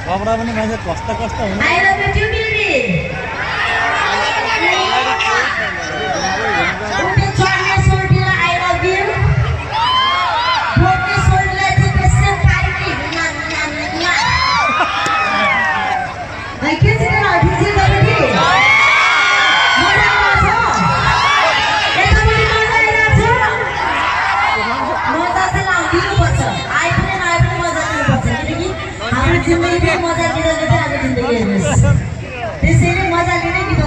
कपडा पनि मान्छे कस्तो कस्तो हुनु I love you too, baby. उठे चढ्ने सोल्टीलाई I love you. बोक्ने सोल्टीलाई चाहिँ त्यसै पार्टी है के चाहिँ तेरो अफिसियल गरेको कि मजा आउँछ यतापट्टि मजा आइरहेको छ मजा चाहिँ लाउनुपर्छ आइ पनि नआए पनि मजा लिनुपर्छ किनकि हाम्रो जिन्दगी पनि मजा लिँदैन चाहिँ हाम्रो जिन्दगी हेर्नुहोस् त्यसैले मजा लिने